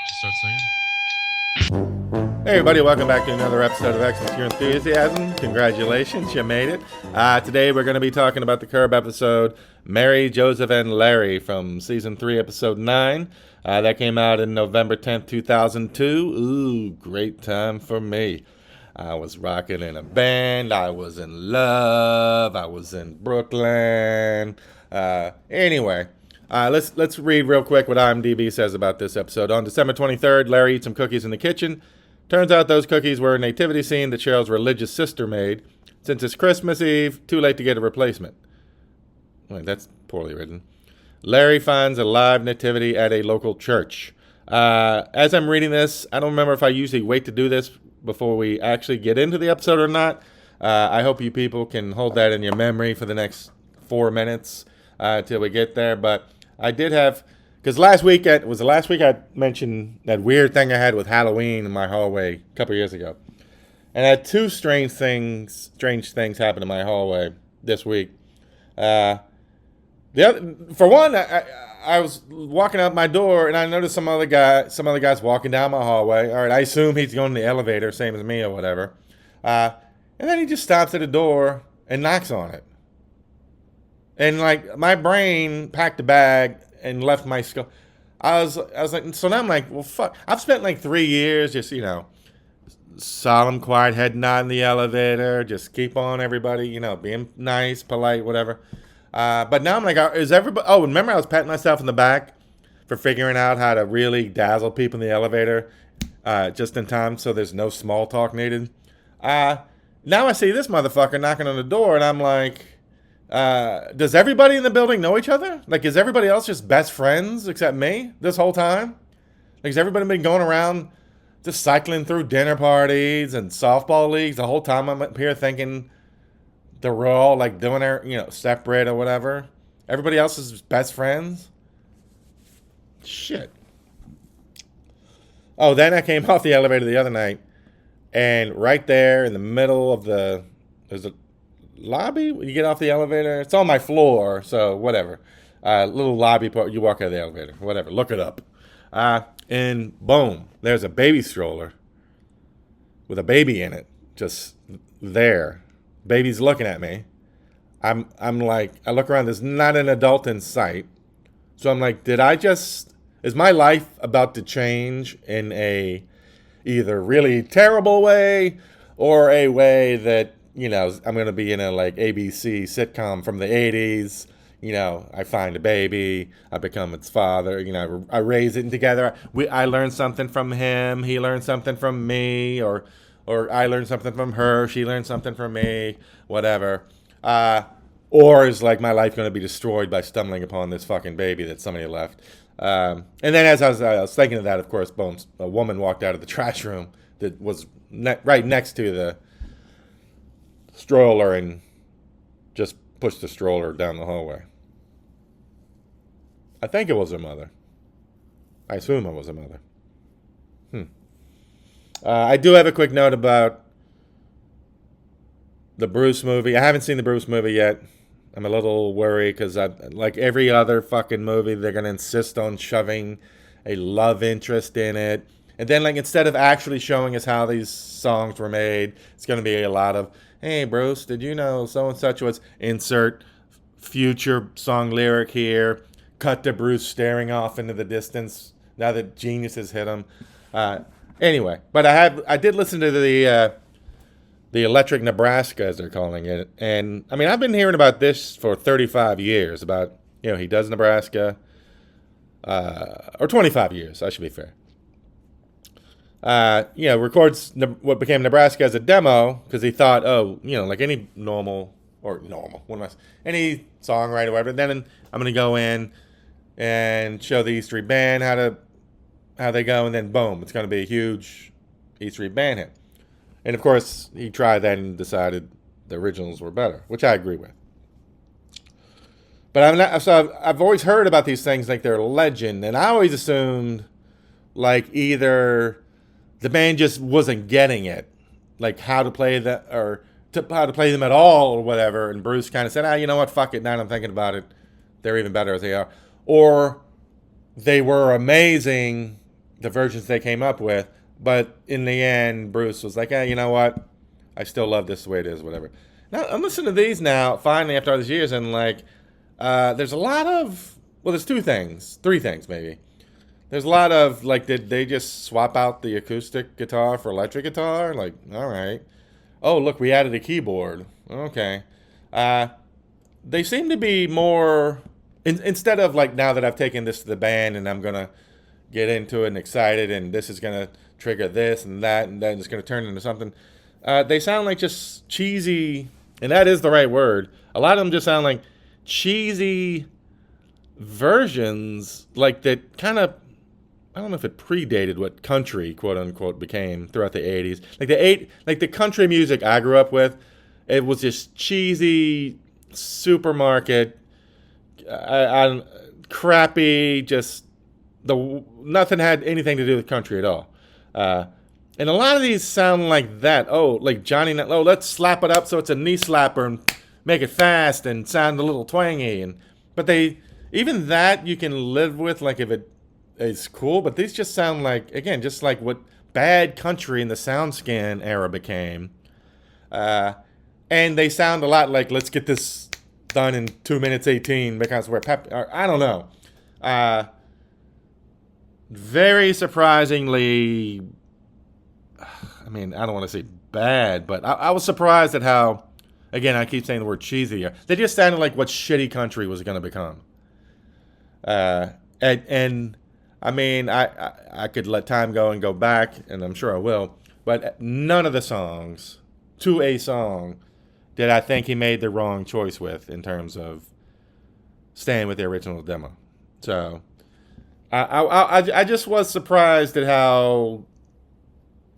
Just start singing. Hey everybody, welcome back to another episode of Excellence Your Enthusiasm. Congratulations, you made it. Today we're going to be talking about the Curb episode, Mary, Joseph, and Larry from Season 3, Episode 9. That came out in November 10th, 2002. Ooh, great time for me. I was rocking in a band, I was in love, I was in Brooklyn. Anyway, let's read real quick what IMDb says about this episode. On December 23rd, Larry eats some cookies in the kitchen. Turns out those cookies were a nativity scene that Cheryl's religious sister made. Since it's Christmas Eve, too late to get a replacement. Wait, that's poorly written. Larry finds a live nativity at a local church. As I'm reading this, I don't remember if I usually wait to do this before we actually get into the episode or not. I hope you people can hold that in your memory for the next 4 minutes till we get there. But I did have... Because last week I mentioned that weird thing I had with Halloween in my hallway a couple years ago. And I had two strange things happen in my hallway this week. For one, I was walking out my door and I noticed some other guys walking down my hallway. All right, I assume he's going to the elevator, same as me or whatever. And then he just stops at the door and knocks on it. And like my brain packed a bag and left my skull. I was like, so now I'm like, well, fuck. I've spent like 3 years just, solemn, quiet, head nod in the elevator, just keep on everybody, being nice, polite, whatever. But now I'm like, is everybody, remember I was patting myself in the back for figuring out how to really dazzle people in the elevator just in time so there's no small talk needed. Now I see this motherfucker knocking on the door and I'm like, does everybody in the building know each other? Like, is everybody else just best friends except me this whole time? Like, has everybody been going around just cycling through dinner parties and softball leagues the whole time I'm up here thinking they're all like doing their, separate or whatever? Everybody else is best friends? Shit. Oh, then I came off the elevator the other night and right there in the middle of there's a lobby when you get off the elevator. It's on my floor, so whatever. Little lobby part. You walk out of the elevator, whatever. Look it up. And boom, there's a baby stroller with a baby in it, just there. Baby's looking at me. I'm like, I look around. There's not an adult in sight. So I'm like, is my life about to change in a either really terrible way or a way that I'm going to be in a like ABC sitcom from the 80s. I find a baby, I become its father, I raise it together. I learn something from him, he learns something from me, or I learn something from her, she learns something from me, whatever. Or is like my life going to be destroyed by stumbling upon this fucking baby that somebody left? And then as I was thinking of that, of course, Bones, a woman walked out of the trash room that was right next to the stroller and just pushed the stroller down the hallway. I think it was her mother. I assume it was her mother. I do have a quick note about the Bruce movie. I haven't seen the Bruce movie yet. I'm a little worried because like every other fucking movie, they're going to insist on shoving a love interest in it. And then like instead of actually showing us how these songs were made, it's going to be a lot of, hey, Bruce, did you know so-and-such was insert future song lyric here, cut to Bruce staring off into the distance now that genius has hit him. Anyway, but I did listen to the Electric Nebraska, as they're calling it. And, I mean, I've been hearing about this for 35 years, about, he does Nebraska, or 25 years, I should be fair. Records what became Nebraska as a demo because he thought, like any any songwriter or whatever. Then I'm going to go in and show the E Street Band how they go, and then boom, it's going to be a huge E Street Band hit. And of course, he tried that and decided the originals were better, which I agree with. But I've always heard about these things like they're a legend, and I always assumed like either the band just wasn't getting it, like how to play that or how to play them at all or whatever. And Bruce kind of said, you know what, fuck it. Now that I'm thinking about it, they're even better as they are. Or they were amazing, the versions they came up with. But in the end, Bruce was like, you know what? I still love this the way it is, whatever. Now, I'm listening to these now, finally, after all these years, and like, there's a lot of, well, there's three things maybe. There's a lot of, like, did they just swap out the acoustic guitar for electric guitar? Like, all right. Oh, look, we added a keyboard. Okay. Uh, they seem to be more, instead of like now that I've taken this to the band and I'm going to get into it and excited and this is going to trigger this and then it's going to turn into something. They sound like just cheesy, and that is the right word. A lot of them just sound like cheesy versions, like that kind of, I don't know if it predated what country, quote unquote, became throughout the 80s. Like the country music I grew up with, it was just cheesy, supermarket, crappy, just nothing had anything to do with country at all. And a lot of these sound like that. Oh, like Johnny, oh, let's slap it up so it's a knee slapper and make it fast and sound a little twangy. But even that you can live with, like if it is cool. But these just sound like, again, just like what bad country in the SoundScan era became. And they sound a lot like, let's get this done in 2 minutes 18 because we're I don't know. Very surprisingly, I mean, I don't want to say bad, but I was surprised at how, again, I keep saying the word cheesy. They just sounded like what shitty country was going to become. And I mean, I could let time go and go back, and I'm sure I will, but none of the songs, to a song, did I think he made the wrong choice with in terms of staying with the original demo. So I just was surprised at how,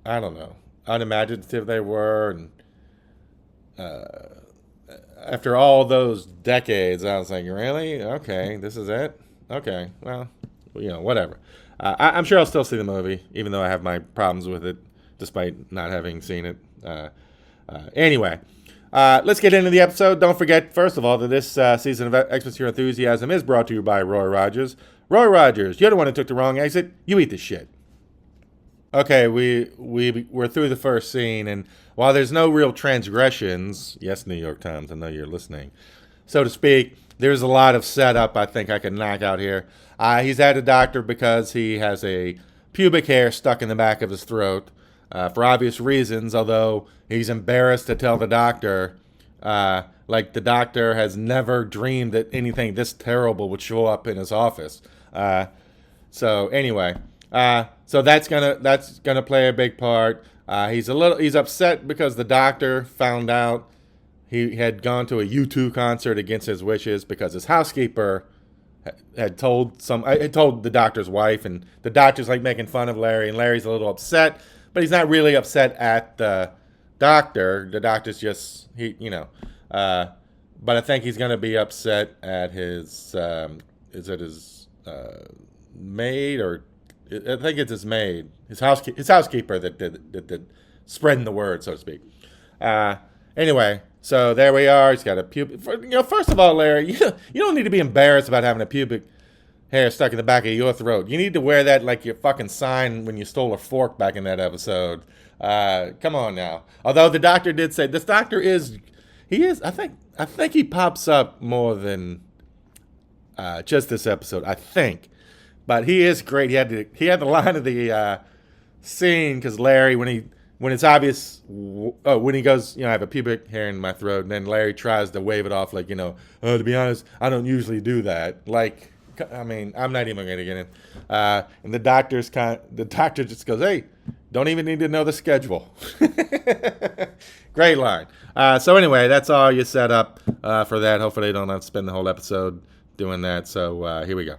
I don't know, unimaginative they were. And after all those decades, I was like, really? Okay, this is it? Okay, well, whatever. I'm sure I'll still see the movie, even though I have my problems with it, despite not having seen it. Anyway, let's get into the episode. Don't forget, first of all, that this season of Xmas Your Enthusiasm is brought to you by Roy Rogers. Roy Rogers, you're the one who took the wrong exit. You eat the shit. Okay, we're through the first scene, and while there's no real transgressions, yes, New York Times, I know you're listening, so to speak, there's a lot of setup I think I can knock out here. He's at a doctor because he has a pubic hair stuck in the back of his throat, for obvious reasons, although he's embarrassed to tell the doctor, like the doctor has never dreamed that anything this terrible would show up in his office. So anyway, so that's gonna play a big part. He's upset because the doctor found out he had gone to a U2 concert against his wishes because his housekeeper had told the doctor's wife, and the doctor's like making fun of Larry, and Larry's a little upset, but he's not really upset at the doctor. The doctor's just but I think he's gonna be upset at his maid, or I think it's his maid, his housekeeper that did spreading the word, so to speak. Anyway, so there we are. He's got a pubic. First of all, Larry, you don't need to be embarrassed about having a pubic hair stuck in the back of your throat. You need to wear that like your fucking sign when you stole a fork back in that episode. Come on now. Although the doctor did say this doctor is. I think he pops up more than just this episode. I think, but he is great. He had the line of the scene because Larry, when it's obvious, when he goes, I have a pubic hair in my throat, and then Larry tries to wave it off like, to be honest, I don't usually do that. Like, I mean, I'm not even going to get in. And the doctor just goes, hey, don't even need to know the schedule. Great line. So anyway, that's all you set up for that. Hopefully they don't have to spend the whole episode doing that. So here we go.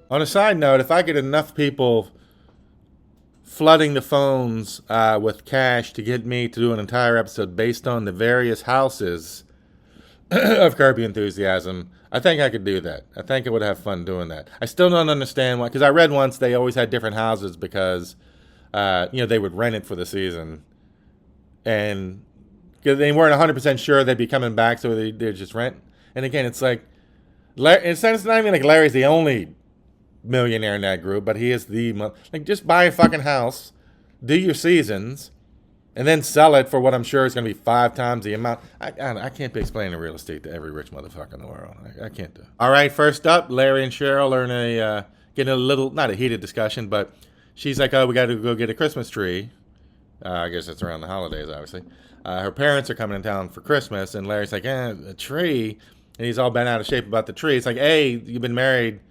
On a side note, if I get enough people flooding the phones with cash to get me to do an entire episode based on the various houses of Curb Your Enthusiasm, I think I could do that. I think I would have fun doing that. I still don't understand why, because I read once they always had different houses because, they would rent it for the season. And they weren't 100% sure they'd be coming back, so they'd just rent. And again, it's like, it's not even like Larry's the only millionaire in that group, but he is like, just buy a fucking house, do your seasons, and then sell it for what I'm sure is going to be 5 times the amount. I can't be explaining real estate to every rich motherfucker in the world. I can't do it. All right, first up, Larry and Cheryl are in getting a little, not a heated discussion, but she's like, oh, we got to go get a Christmas tree. I guess it's around the holidays, obviously. Her parents are coming in town for Christmas, and Larry's like, a tree? And he's all bent out of shape about the tree. It's like, hey, you've been married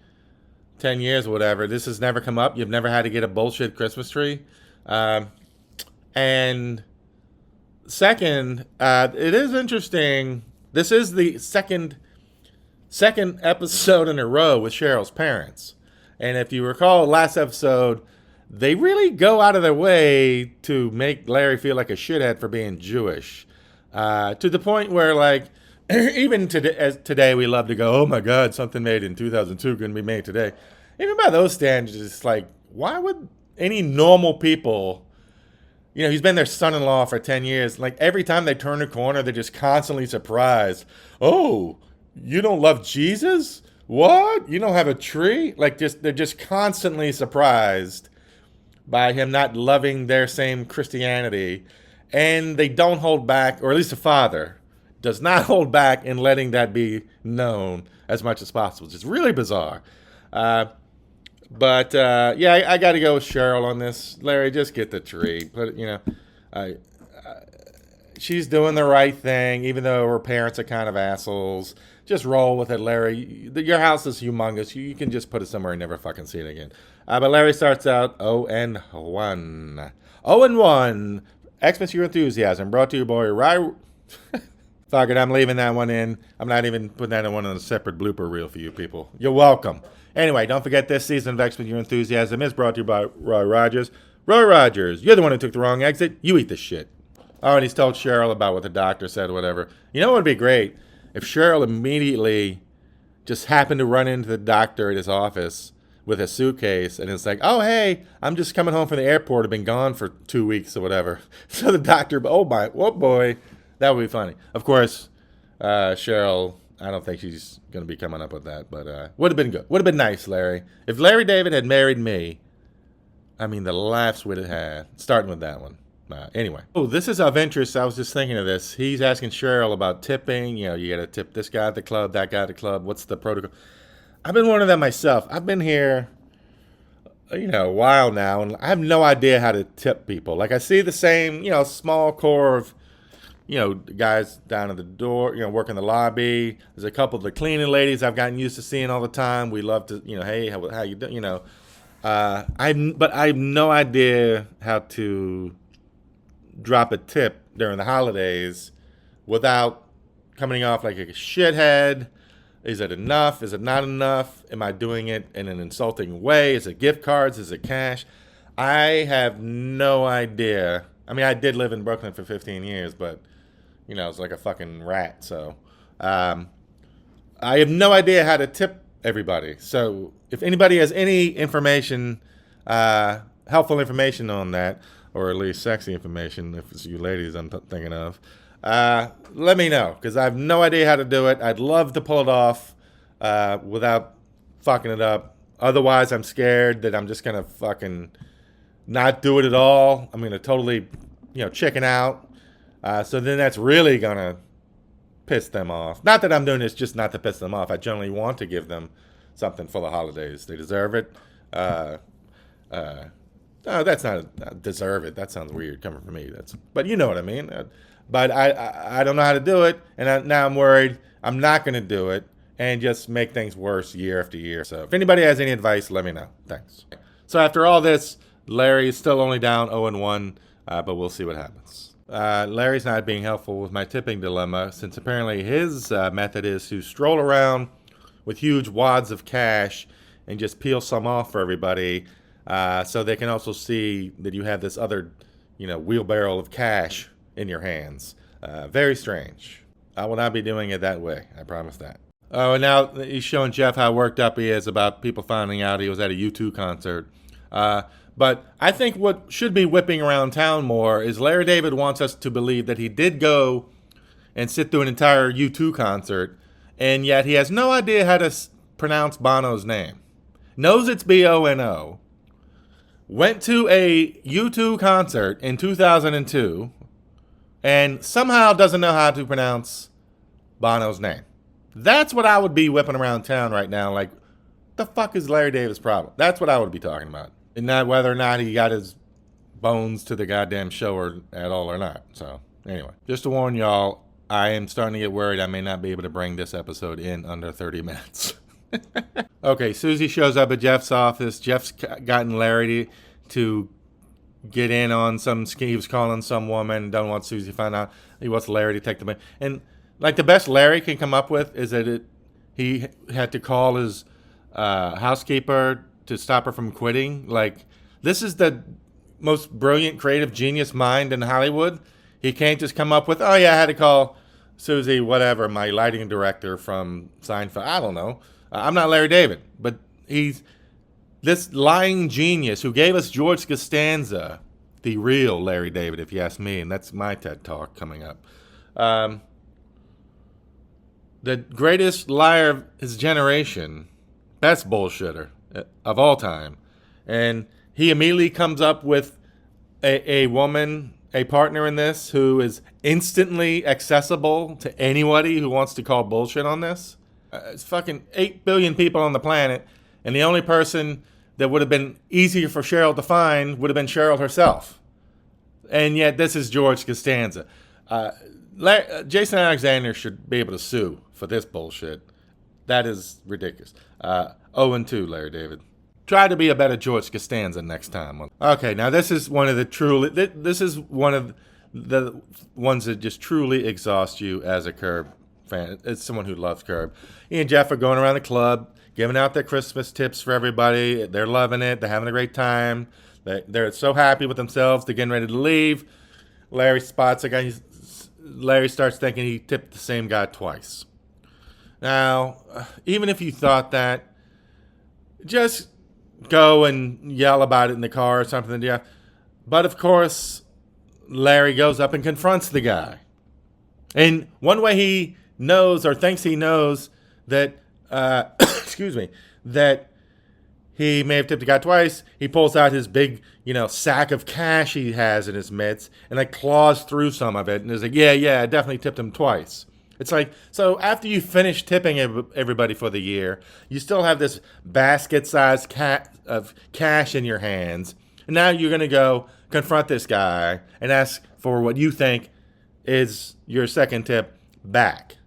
10 years or whatever. This has never come up. You've never had to get a bullshit Christmas tree. And second, it is interesting. This is the second episode in a row with Cheryl's parents. And if you recall last episode, they really go out of their way to make Larry feel like a shithead for being Jewish. To the point where, like, even today we love to go, oh my God, something made in 2002 couldn't be made today. Even by those standards, it's like, why would any normal people, he's been their son-in-law for 10 years. Like, every time they turn a corner, they're just constantly surprised. Oh, you don't love Jesus? What? You don't have a tree? Like, they're just constantly surprised by him not loving their same Christianity. And they don't hold back, or at least the father does not hold back in letting that be known as much as possible. It's just really bizarre. But I got to go with Cheryl on this. Larry, just get the tree. But she's doing the right thing, even though her parents are kind of assholes. Just roll with it, Larry. Your house is humongous. You can just put it somewhere and never fucking see it again. But Larry starts out 0-1. 0-1. Xmas Your Enthusiasm, brought to you by Fuck it, I'm leaving that one in. I'm not even putting that in one on a separate blooper reel for you people. You're welcome. Anyway, don't forget this season of Xmas Your Enthusiasm is brought to you by Roy Rogers. Roy Rogers, you're the one who took the wrong exit. You eat the shit. Oh, and he's told Cheryl about what the doctor said or whatever. You know what would be great? If Cheryl immediately just happened to run into the doctor at his office with a suitcase, and it's like, oh, hey, I'm just coming home from the airport. I've been gone for 2 weeks or whatever. So the doctor, oh boy, that would be funny. Of course, Cheryl, I don't think she's going to be coming up with that, but would have been good. Would have been nice, Larry. If Larry David had married me, I mean, the laughs we'd have had, starting with that one. Anyway. Oh, this is of interest. I was just thinking of this. He's asking Cheryl about tipping. You got to tip this guy at the club, that guy at the club. What's the protocol? I've been one of them myself. I've been here, a while now, and I have no idea how to tip people. Like, I see the same, small core of, guys down at the door, working the lobby. There's a couple of the cleaning ladies I've gotten used to seeing all the time. We love to, hey, how you doing, but I have no idea how to drop a tip during the holidays without coming off like a shithead. Is it enough? Is it not enough? Am I doing it in an insulting way? Is it gift cards? Is it cash? I have no idea. I mean, I did live in Brooklyn for 15 years, but, it's like a fucking rat. So I have no idea how to tip everybody. So if anybody has any information, helpful information on that, or at least sexy information, if it's you ladies I'm thinking of, let me know, because I have no idea how to do it. I'd love to pull it off without fucking it up. Otherwise, I'm scared that I'm just going to fucking not do it at all. I'm going to totally, chicken out. So then that's really going to piss them off. Not that I'm doing this just not to piss them off. I generally want to give them something for the holidays. They deserve it. No, that's not deserve it. That sounds weird coming from me. But you know what I mean. But I don't know how to do it, and now I'm worried I'm not going to do it and just make things worse year after year. So if anybody has any advice, let me know. Thanks. So after all this, Larry is still only down 0-1, but we'll see what happens. Larry's not being helpful with my tipping dilemma, since apparently his method is to stroll around with huge wads of cash and just peel some off for everybody, so they can also see that you have this other, wheelbarrow of cash in your hands. Very strange. I will not be doing it that way. I promise that. Oh, and now he's showing Jeff how worked up he is about people finding out he was at a U2 concert. But I think what should be whipping around town more is Larry David wants us to believe that he did go and sit through an entire U2 concert, and yet he has no idea how to pronounce Bono's name. knows it's B-O-N-O, went to a U2 concert in 2002, and somehow doesn't know how to pronounce Bono's name. That's what I would be whipping around town right now, like, the fuck is Larry David's problem? That's what I would be talking about. And not whether or not he got his bones to the goddamn show or at all or not. So, anyway, just to warn y'all, I am starting to get worried I may not be able to bring this episode in under 30 minutes. Okay, Susie shows up at Jeff's office. Jeff's gotten Larry to get in on some scheme. He was calling some woman, don't want Susie to find out. He wants Larry to take the money. And, like, the best Larry can come up with is that he had to call his housekeeper to stop her from quitting. Like, this is the most brilliant creative genius mind in Hollywood. He can't just come up with, oh yeah, I had to call Susie, whatever, my lighting director from Seinfeld. I don't know. I'm not Larry David, but he's this lying genius who gave us George Costanza, the real Larry David, if you ask me, and that's my TED Talk coming up. The greatest liar of his generation, best bullshitter of all time. And he immediately comes up with a woman, a partner in this, who is instantly accessible to anybody who wants to call bullshit on this. It's fucking 8 billion people on the planet, and the only person that would have been easier for Cheryl to find would have been Cheryl herself. And yet this is George Costanza. Jason Alexander should be able to sue for this bullshit. That is ridiculous. 0-2, Larry David. Try to be a better George Costanza next time. Okay, now this is one of the this is one of the ones that just truly exhaust you as a Curb fan. It's someone who loves Curb. He and Jeff are going around the club, giving out their Christmas tips for everybody. They're loving it. They're having a great time. They're so happy with themselves. They're getting ready to leave. Larry spots a guy. Larry starts thinking he tipped the same guy twice. Now, even if you thought that, just go and yell about it in the car or something. Yeah. But of course, Larry goes up and confronts the guy. And one way he knows or thinks he knows that, that he may have tipped the guy twice, he pulls out his big, sack of cash he has in his mitts and like claws through some of it and is like, yeah, I definitely tipped him twice. It's like, so after you finish tipping everybody for the year, you still have this basket-sized of cash in your hands. And now you're going to go confront this guy and ask for what you think is your second tip back.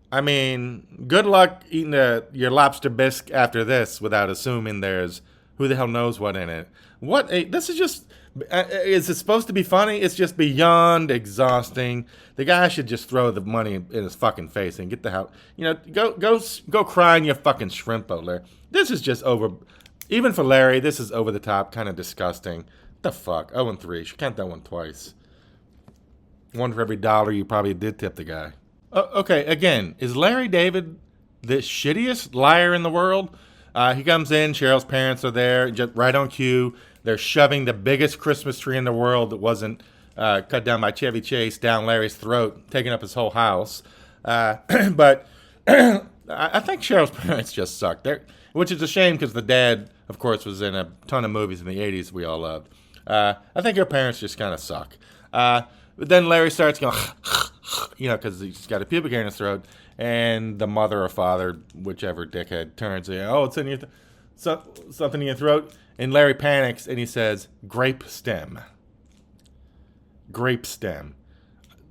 I mean, good luck eating your lobster bisque after this without assuming there's who the hell knows what in it. This is just... Is it supposed to be funny? It's just beyond exhausting. The guy should just throw the money in his fucking face and get the hell. Go cry in your fucking shrimp boat, Larry. This is just over. Even for Larry, this is over the top, kind of disgusting. What the fuck? 0-3. You should count that one twice. One for every dollar you probably did tip the guy. Okay, again, is Larry David the shittiest liar in the world? He comes in. Cheryl's parents are there, just right on cue. They're shoving the biggest Christmas tree in the world that wasn't cut down by Chevy Chase down Larry's throat, taking up his whole house. But I think Cheryl's parents just suck, which is a shame because the dad, of course, was in a ton of movies in the 80s we all loved. I think her parents just kind of suck. But then Larry starts going, because he's got a pubic hair in his throat, and the mother or father, whichever dickhead, turns and, it's in your something in your throat. And Larry panics and he says, grape stem. Grape stem.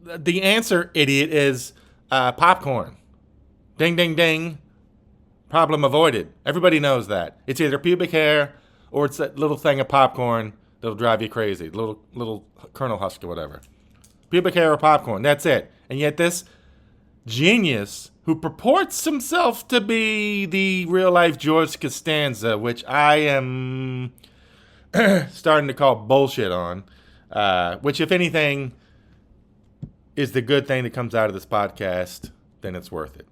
The answer, idiot, is popcorn. Ding, ding, ding. Problem avoided. Everybody knows that. It's either pubic hair or it's that little thing of popcorn that'll drive you crazy. Little Colonel Husk or whatever. Pubic hair or popcorn. That's it. And yet this genius who purports himself to be the real-life George Costanza, which I am starting to call bullshit on, which, if anything, is the good thing that comes out of this podcast, then it's worth it.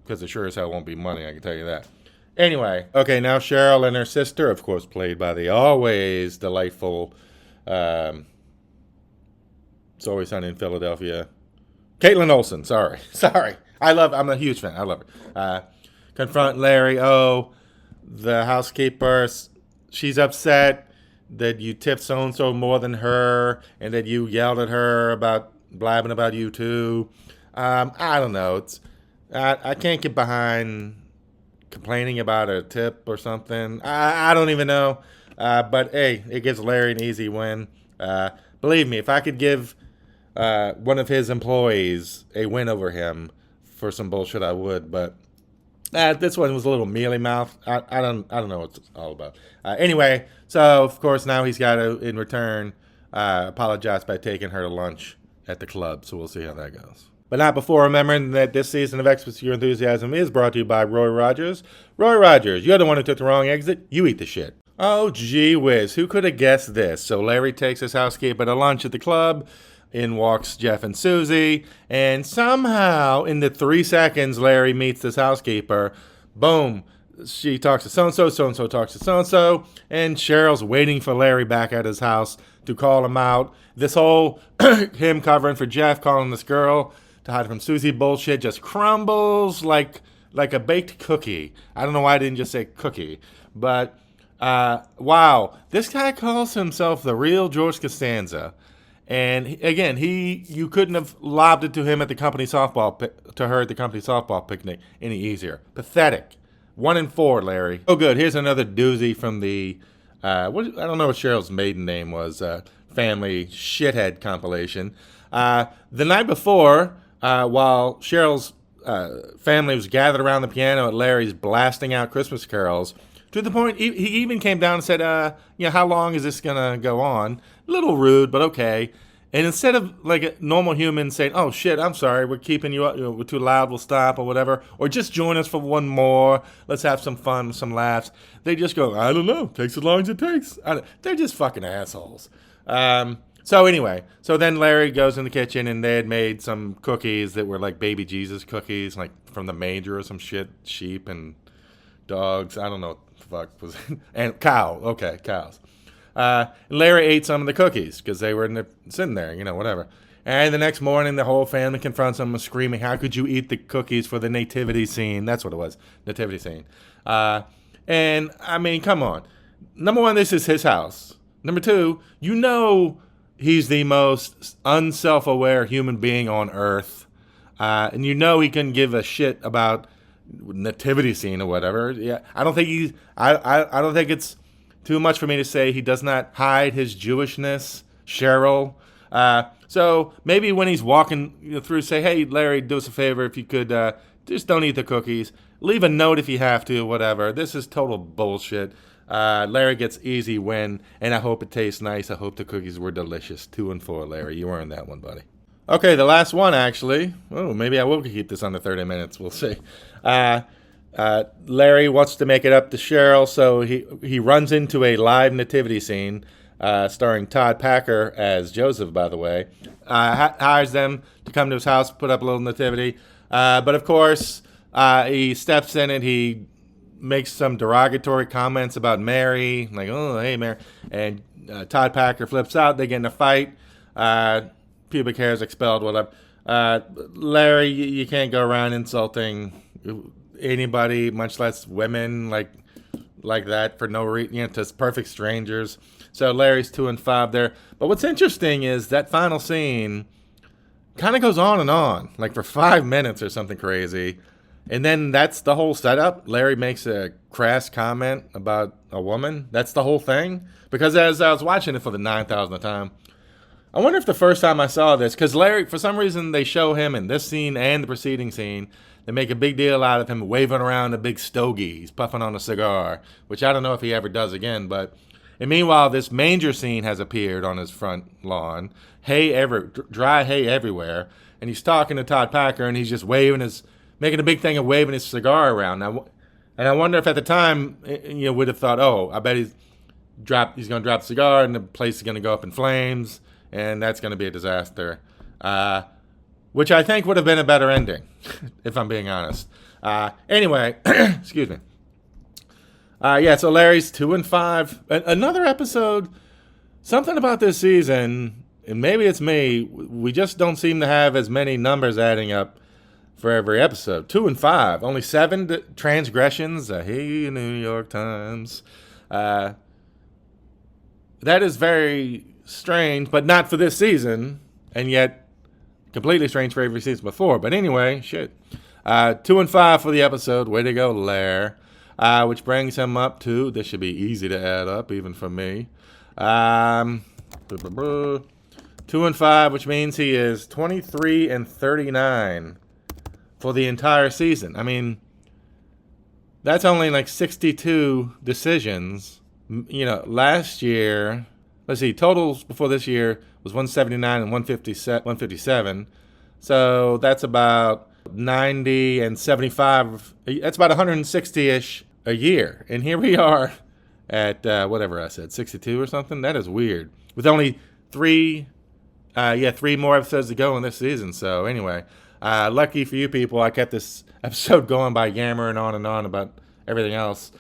Because it sure as hell won't be money, I can tell you that. Anyway, okay, now Cheryl and her sister, of course, played by the always delightful It's Always Sunny in Philadelphia. Caitlin Olsen, sorry. I'm a huge fan. I love her. Confront Larry. the housekeeper, she's upset that you tipped so-and-so more than her and that you yelled at her about blabbing about you too. I don't know. I can't get behind complaining about a tip or something. I don't even know. But hey, it gives Larry an easy win. Believe me, if I could give one of his employees a win over him for some bullshit, I would. But this one was a little mealy mouth. I don't know what it's all about. Anyway, so of course now he's got to, in return, apologize by taking her to lunch at the club. So we'll see how that goes. But not before remembering that this season of Express Your Enthusiasm is brought to you by Roy Rogers. Roy Rogers, you're the one who took the wrong exit. You eat the shit. Oh, gee whiz. Who could have guessed this? So Larry takes his housekeeper to lunch at the club. In walks Jeff and Susie. And somehow, in the 3 seconds Larry meets this housekeeper, boom, she talks to so-and-so, so-and-so talks to so-and-so, and Cheryl's waiting for Larry back at his house to call him out. This whole him covering for Jeff, calling this girl to hide from Susie bullshit just crumbles like a baked cookie. I don't know why I didn't just say cookie. But, wow, this guy calls himself the real George Costanza. And again, you couldn't have lobbed it to him at the company softball to her at the company softball picnic any easier. Pathetic. 1-4, Larry. Oh, good. Here's another doozy from the I don't know what Cheryl's maiden name was. Family shithead compilation. The night before, while Cheryl's family was gathered around the piano at Larry's, blasting out Christmas carols, to the point he even came down and said, how long is this going to go on? A little rude, but okay. And instead of like a normal human saying, oh, shit, I'm sorry, we're keeping you up, we're too loud, we'll stop, or whatever, or just join us for one more, let's have some fun, some laughs, they just go, I don't know, takes as long as it takes. They're just fucking assholes. So anyway, then Larry goes in the kitchen, and they had made some cookies that were like baby Jesus cookies, like from the manger or some shit, sheep and dogs, I don't know what the fuck was it, and cows. Larry ate some of the cookies because they were sitting there, whatever. And the next morning, the whole family confronts him, screaming, how could you eat the cookies for the nativity scene? That's what it was, nativity scene. And, I mean, come on. Number one, this is his house. Number two, he's the most unself-aware human being on earth. And he couldn't give a shit about nativity scene or whatever. Yeah, I don't think I don't think it's too much for me to say he does not hide his Jewishness, Cheryl. So maybe when he's walking through, say, hey, Larry, do us a favor if you could just don't eat the cookies. Leave a note if you have to, whatever. This is total bullshit. Larry gets easy win, and I hope it tastes nice. I hope the cookies were delicious. 2-4, Larry. You earned that one, buddy. Okay, the last one, actually. Oh, maybe I will keep this under 30 minutes. We'll see. Larry wants to make it up to Cheryl, so he runs into a live nativity scene, starring Todd Packer as Joseph, by the way. Hires them to come to his house, put up a little nativity. But of course, he steps in it. He makes some derogatory comments about Mary, like, oh, hey, Mary. And Todd Packer flips out. They get in a fight. Pubic hair is expelled, whatever. Larry, you can't go around insulting anybody, much less women, like that for no reason, to perfect strangers. So Larry's 2-5 there. But what's interesting is that final scene kind of goes on and on, like for 5 minutes or something crazy. And then that's the whole setup. Larry makes a crass comment about a woman. That's the whole thing. Because as I was watching it for the 9,000th time, I wonder if the first time I saw this, because Larry, for some reason, they show him in this scene and the preceding scene. They make a big deal out of him waving around a big stogie. He's puffing on a cigar, which I don't know if he ever does again. And meanwhile, this manger scene has appeared on his front lawn. Dry hay everywhere. And he's talking to Todd Packer, and he's just making a big thing of waving his cigar around. And I wonder if at the time, would have thought, oh, I bet he's going to drop the cigar, and the place is going to go up in flames. And that's going to be a disaster, which I think would have been a better ending, if I'm being honest. Anyway, excuse me. So Larry's 2-5. Another episode, something about this season, and maybe it's me, we just don't seem to have as many numbers adding up for every episode. 2 and 5. Only 7 transgressions. Hey, New York Times. That is very strange, but not for this season, and yet completely strange for every season before. But anyway, shit. 2 and 5 for the episode. Way to go, Lair. Which brings him up to, this should be easy to add up, even for me. 2 and 5, which means he is 23 and 39 for the entire season. I mean, that's only like 62 decisions. You know, last year, let's see, totals before this year was 179 and 157. So that's about 90 and 75. That's about 160-ish a year. And here we are at, whatever I said, 62 or something. That is weird. With only 3 more episodes to go in this season. So anyway, lucky for you people, I kept this episode going by yammering on and on about everything else,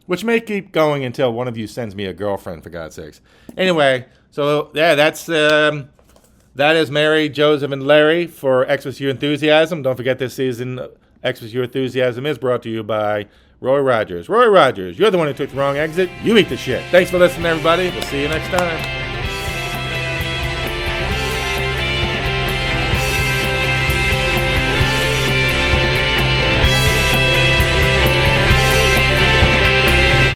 which may keep going until one of you sends me a girlfriend, for God's sakes. Anyway, so yeah, that is Mary, Joseph, and Larry for X with Your Enthusiasm. Don't forget this season, X with Your Enthusiasm is brought to you by Roy Rogers. Roy Rogers, you're the one who took the wrong exit. You eat the shit. Thanks for listening, everybody. We'll see you next time.